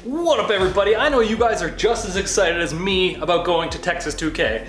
What up everybody? I know you guys are just as excited as me about going to Texas 2K,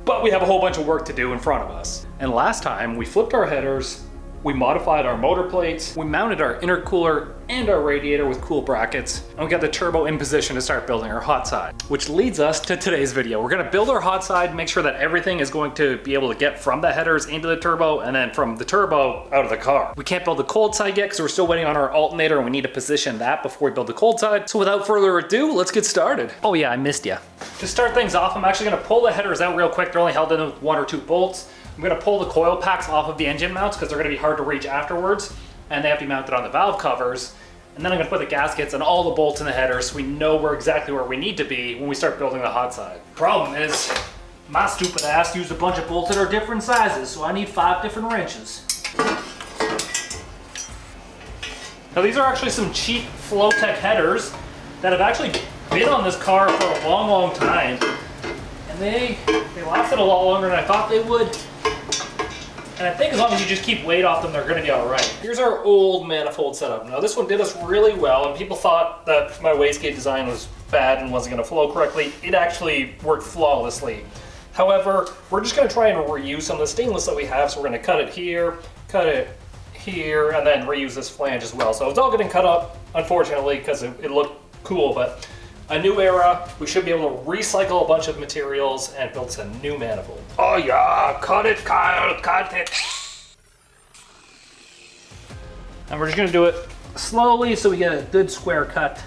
but we have a whole bunch of work to do in front of us. And last time we flipped our headers, we modified our motor plates, we mounted our intercooler and our radiator with cool brackets, and we got the turbo in position to start building our hot side. Which leads us to today's video. We're gonna build our hot side, make sure that everything is going to be able to get from the headers into the turbo, and then from the turbo out of the car. We can't build the cold side yet because we're still waiting on our alternator and we need to position that before we build the cold side. So without further ado, let's get started. Oh yeah, I missed ya. To start things off, I'm actually gonna pull the headers out real quick. They're only held in with 1 or 2 bolts. I'm gonna pull the coil packs off of the engine mounts because they're gonna be hard to reach afterwards, and they have to be mounted on the valve covers. And then I'm gonna put the gaskets and all the bolts in the headers so we know exactly where we need to be when we start building the hot side. Problem is, my stupid ass used a bunch of bolts that are different sizes, so I need 5 different wrenches. Now these are actually some cheap Flowtech headers that have actually been on this car for a long, long time. And they lasted a lot longer than I thought they would. And I think as long as you just keep weight off them, they're gonna be all right. Here's our old manifold setup. Now this one did us really well, and people thought that my wastegate design was bad and wasn't gonna flow correctly. It actually worked flawlessly. However, we're just gonna try and reuse some of the stainless that we have, so we're gonna cut it here, and then reuse this flange as well. So it's all getting cut up, unfortunately, because it looked cool, but a new era, we should be able to recycle a bunch of materials and build some new manifold. Oh yeah, cut it, Kyle, cut it. And we're just gonna do it slowly so we get a good square cut.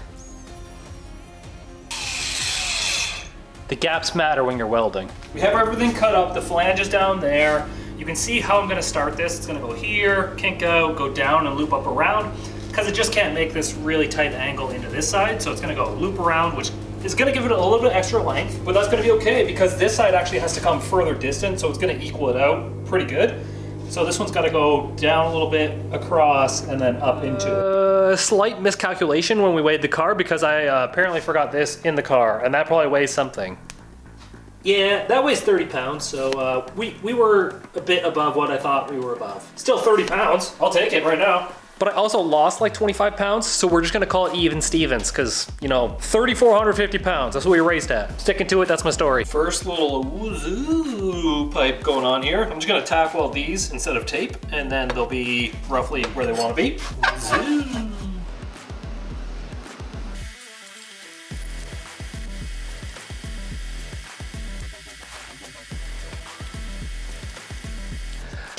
The gaps matter when you're welding. We have everything cut up, the flange is down there. You can see how I'm gonna start this. It's gonna go here, kink out, go down and loop up around, because it just can't make this really tight angle into this side. So it's gonna go loop around, which is gonna give it a little bit extra length, but that's gonna be okay because this side actually has to come further distant, so it's gonna equal it out pretty good. So this one's gotta go down a little bit, across, and then up into it. Slight miscalculation when we weighed the car because I apparently forgot this in the car, and that probably weighs something. Yeah, that weighs 30 pounds, so we were a bit above what I thought we were above. Still 30 pounds, I'll take it right now. But I also lost like 25 pounds, so we're just gonna call it even Stevens, because, you know, 3,450 pounds, that's what we raced at. Sticking to it, that's my story. First little woo pipe going on here. I'm just gonna tack weld these instead of tape, and then they'll be roughly where they wanna be. Woo-zoo.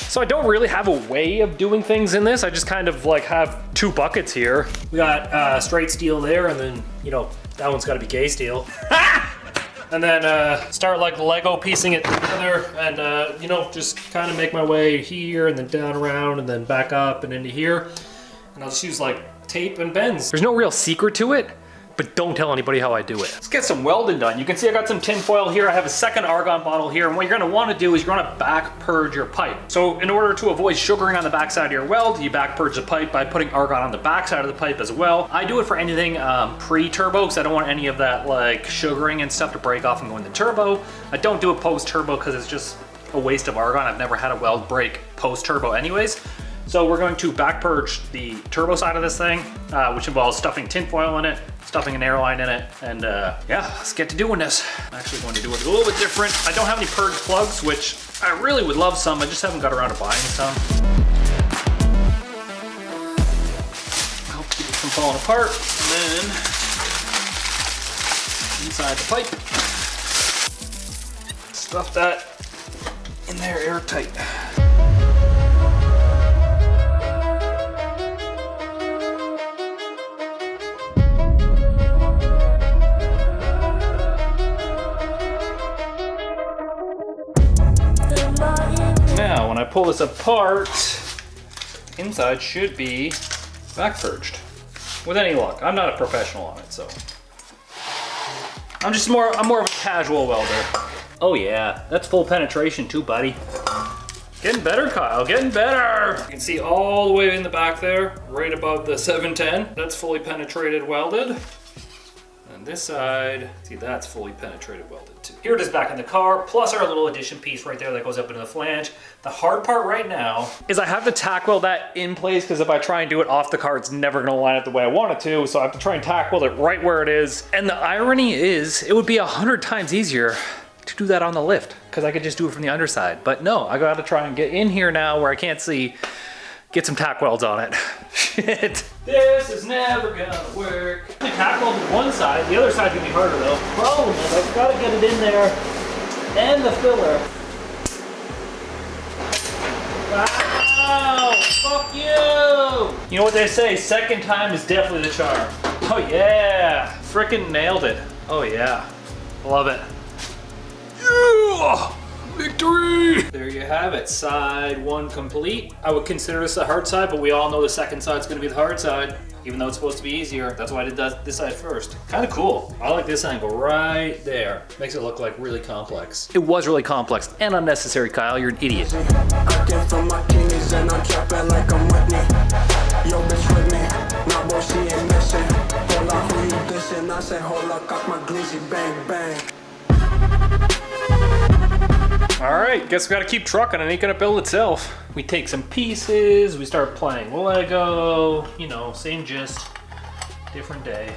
So I don't really have a way of doing things in this. I just kind of like have 2 buckets here. We got straight steel there, and then, you know, that one's gotta be gay steel. And then start like Lego piecing it together, and you know, just kind of make my way here and then down around and then back up and into here. And I'll just use like tape and bends. There's no real secret to it, but don't tell anybody how I do it. Let's get some welding done. You can see I got some tin foil here. I have a second argon bottle here, and what you're gonna wanna do is you're gonna back purge your pipe. So in order to avoid sugaring on the backside of your weld, you back purge the pipe by putting argon on the backside of the pipe as well. I do it for anything pre-turbo, because I don't want any of that like sugaring and stuff to break off and go in the turbo. I don't do it post-turbo because it's just a waste of argon. I've never had a weld break post-turbo anyways. So we're going to back purge the turbo side of this thing, which involves stuffing tin foil in it, stuffing an airline in it, and yeah, let's get to doing this. I'm actually going to do it a little bit different. I don't have any purge plugs, which I really would love some. I just haven't got around to buying some. I'll keep it from falling apart, and then inside the pipe, stuff that in there airtight. Now, when I pull this apart, inside should be back purged. With any luck. I'm not a professional on it, so. I'm more of a casual welder. Oh yeah, that's full penetration too, buddy. Getting better, Kyle, getting better. You can see all the way in the back there, right above the 710. That's fully penetrated welded. And this side, see, that's fully penetrated welded too. Here it is back in the car, plus our little addition piece right there that goes up into the flange. The hard part right now is I have to tack weld that in place, because if I try and do it off the car, it's never gonna line up the way I want it to. So I have to try and tack weld it right where it is. And the irony is, it would be 100 times easier to do that on the lift, because I could just do it from the underside. But no, I gotta try and get in here now where I can't see, get some tack welds on it. Shit. This is never gonna work. I tack weld one side, the other side's gonna be harder though. Problem is, I've gotta get it in there and the filler. Wow, fuck you! You know what they say, second time is definitely the charm. Oh yeah, frickin' nailed it. Oh yeah, love it. Yeah! Victory! There you have it, side one complete. I would consider this the hard side, but we all know the second side's gonna be the hard side, even though it's supposed to be easier. That's why I did this side first. Kind of cool. I like this angle right there. Makes it look like really complex. It was really complex and unnecessary, Kyle. You're an idiot. I came from my kidneys and I'm trapping like I'm Whitney. Yo, bitch with me. Now, boy, she ain't missing. Hold up, who you dissing? I say, hold up, cock my glizzy, bang, bang. All right, guess we gotta keep trucking. It ain't gonna build itself. We take some pieces, we start playing Lego, you know, same gist, different day.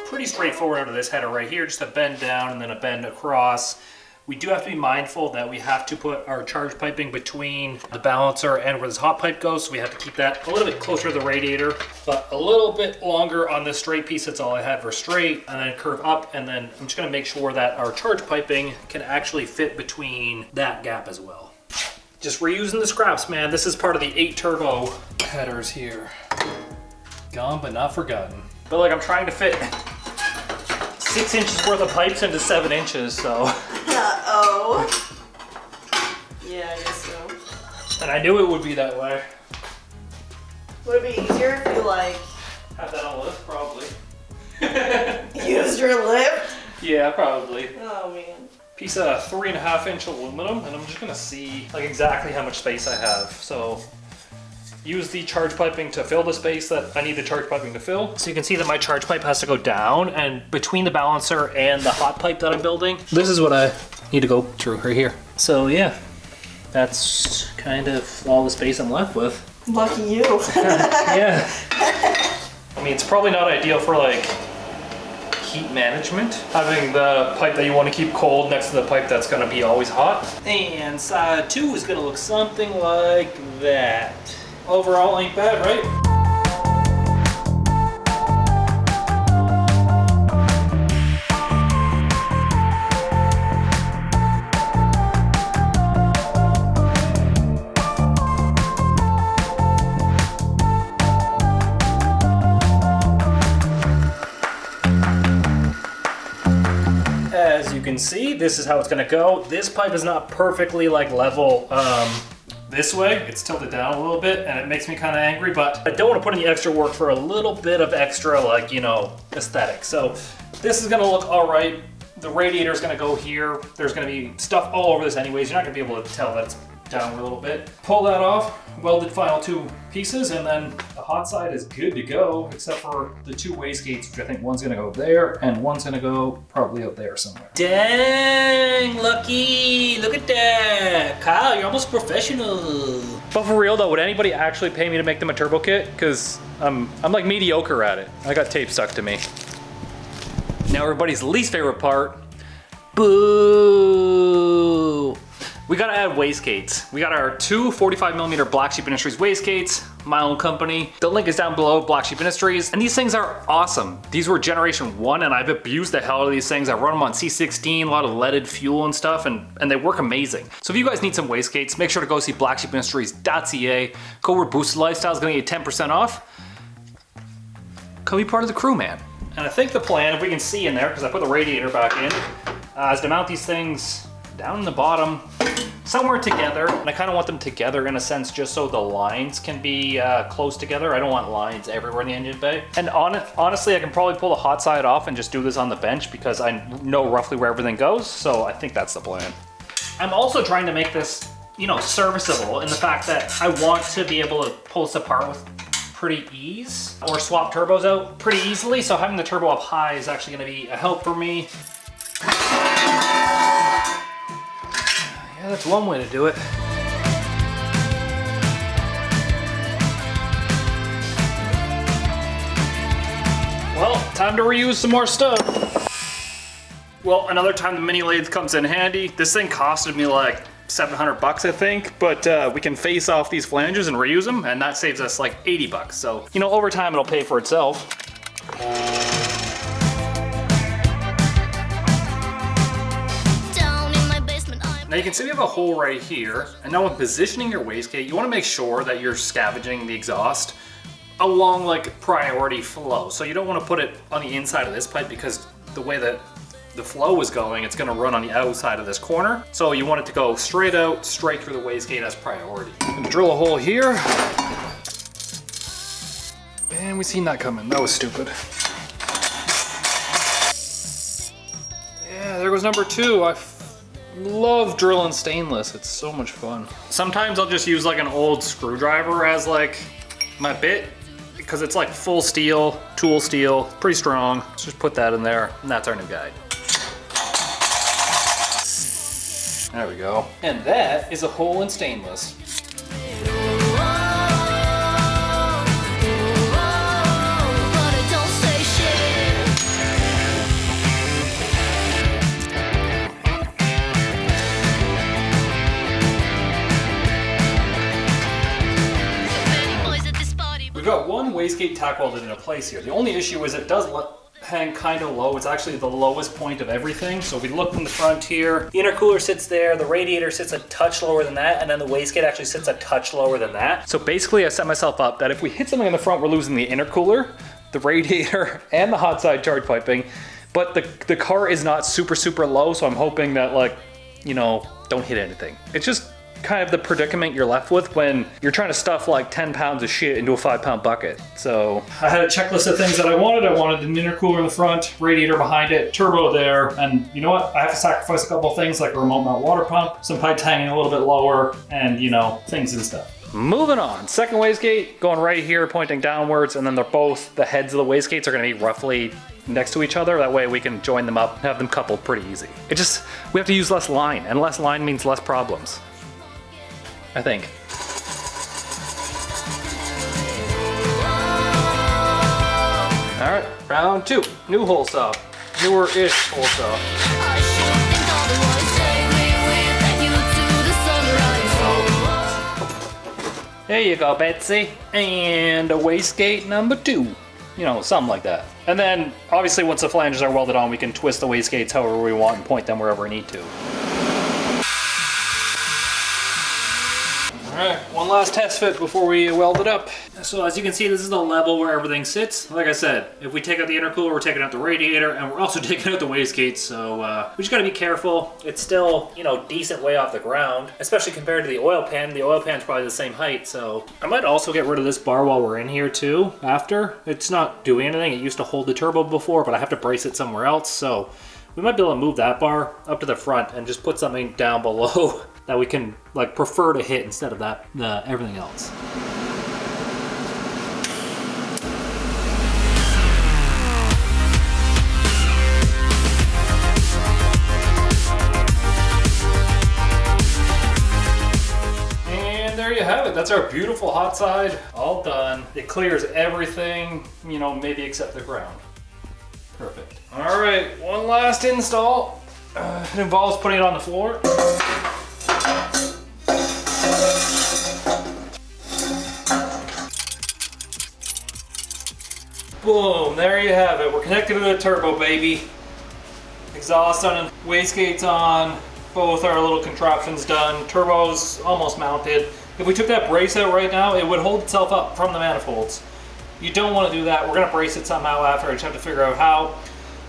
Pretty straightforward out of this header right here, just a bend down and then a bend across. We do have to be mindful that we have to put our charge piping between the balancer and where this hot pipe goes, so we have to keep that a little bit closer to the radiator, but a little bit longer on this straight piece. That's all I had for straight, and then curve up, and then I'm just gonna make sure that our charge piping can actually fit between that gap as well. Just reusing the scraps, man. This is part of the 8 turbo headers here. Gone but not forgotten. But like, I'm trying to fit 6 inches worth of pipes into 7 inches, so. Uh-oh. Yeah, I guess so. And I knew it would be that way. Would it be easier if you, like... Have that on lift, probably. Used your lift? Yeah, probably. Oh, man. Piece of 3.5-inch aluminum, and I'm just gonna see like exactly how much space I have. So, use the charge piping to fill the space that I need the charge piping to fill. So you can see that my charge pipe has to go down, and between the balancer and the hot pipe that I'm building, this is what I need to go through right here. So yeah, that's kind of all the space I'm left with. Lucky you. Yeah. I mean, it's probably not ideal for like heat management, having the pipe that you want to keep cold next to the pipe that's going to be always hot. And side 2 is going to look something like that. Overall, ain't bad, right? As you can see, this is how it's gonna go. This pipe is not perfectly like level this way. It's tilted down a little bit and it makes me kind of angry, but I don't want to put in the extra work for a little bit of extra, like, you know, aesthetic. So this is gonna look all right. The radiator is gonna go here. There's gonna be stuff all over this anyways. You're not gonna be able to tell that it's down a little bit. Pull that off, welded final 2 pieces, and then the hot side is good to go, except for the 2 wastegates, which I think one's gonna go there and one's gonna go probably out there somewhere. Dang, Lucky, look at that. Kyle, you're almost professional. But for real though, would anybody actually pay me to make them a turbo kit? Because I'm like mediocre at it. I got tape stuck to me. Now everybody's least favorite part. Boo! We gotta add wastegates. We got our 2 45mm Black Sheep Industries wastegates, my own company. The link is down below, Black Sheep Industries. And these things are awesome. These were generation 1 and I've abused the hell out of these things. I run them on C16, a lot of leaded fuel and stuff, and they work amazing. So if you guys need some wastegates, make sure to go see blacksheepindustries.ca. Code word Boosted Lifestyle is gonna get you 10% off. Come be part of the crew, man. And I think the plan, if we can see in there, because I put the radiator back in, is to mount these things down in the bottom, somewhere together. And I kind of want them together in a sense just so the lines can be close together. I don't want lines everywhere in the engine bay. And honestly, I can probably pull the hot side off and just do this on the bench because I know roughly where everything goes. So I think that's the plan. I'm also trying to make this, you know, serviceable in the fact that I want to be able to pull this apart with pretty ease or swap turbos out pretty easily. So having the turbo up high is actually going to be a help for me. Yeah, that's one way to do it. Well, time to reuse some more stuff. Well, another time the mini lathe comes in handy. This thing costed me like 700 bucks, I think, but we can face off these flanges and reuse them, and that saves us like 80 bucks. So, you know, over time it'll pay for itself. Now you can see we have a hole right here, and now when positioning your wastegate, you want to make sure that you're scavenging the exhaust along like priority flow. So you don't want to put it on the inside of this pipe because the way that the flow is going, it's going to run on the outside of this corner. So you want it to go straight out, straight through the wastegate as priority. And drill a hole here. And we seen that coming. That was stupid. Yeah, there goes number 2. I love drilling stainless. It's so much fun. Sometimes I'll just use like an old screwdriver as like my bit because it's like full steel, tool steel, pretty strong. Let's just put that in there, and that's our new guide. There we go. And that is a hole in stainless. We've got one wastegate tack welded into place here. The only issue is it does hang kind of low. It's actually the lowest point of everything. So if we look from the front here, the intercooler sits there, the radiator sits a touch lower than that, and then the wastegate actually sits a touch lower than that. So basically I set myself up that if we hit something in the front, we're losing the intercooler, the radiator, and the hot side charge piping. But the car is not super low, so I'm hoping that, like, you know, don't hit anything. It's just kind of the predicament you're left with when you're trying to stuff like 10 pounds of shit into a 5-pound bucket. So I had a checklist of things that I wanted. I wanted an intercooler in the front, radiator behind it, turbo there, and you know what? I have to sacrifice a couple of things like a remote mount water pump, some pipes hanging a little bit lower, and you know, things and stuff. Moving on, second wastegate going right here, pointing downwards, and then they're both, the heads of the wastegates are gonna be roughly next to each other. That way we can join them up and have them coupled pretty easy. It just, we have to use less line, and less line means less problems, I think. All right, round 2, new hole saw, newer-ish hole saw. There you go, Betsy. And a wastegate number 2. You know, something like that. And then, obviously, once the flanges are welded on, we can twist the wastegates however we want and point them wherever we need to. Alright, one last test fit before we weld it up. So as you can see, this is the level where everything sits. Like I said, if we take out the intercooler, we're taking out the radiator, and we're also taking out the wastegates, so we just gotta be careful. It's still, you know, decent way off the ground, especially compared to the oil pan. The oil pan's probably the same height, so. I might also get rid of this bar while we're in here too, after. It's not doing anything. It used to hold the turbo before, but I have to brace it somewhere else, so we might be able to move that bar up to the front and just put something down below that we can like prefer to hit instead of that, everything else. And there you have it. That's our beautiful hot side, all done. It clears everything, you know, maybe except the ground. Perfect. All right, one last install. It involves putting it on the floor. Boom, there you have it. We're connected to the turbo, baby. Exhaust on and wastegates on. Both our little contraptions done. Turbo's almost mounted. If we took that brace out right now, it would hold itself up from the manifolds. You don't want to do that. We're going to brace it somehow after. I just have to figure out how.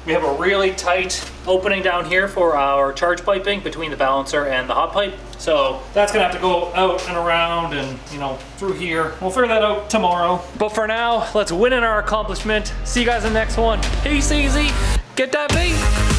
We have a really tight opening down here for our charge piping between the balancer and the hot pipe. So that's gonna have to go out and around and, you know, through here. We'll figure that out tomorrow. But for now, let's win in our accomplishment. See you guys in the next one. Peace easy. Get that beat.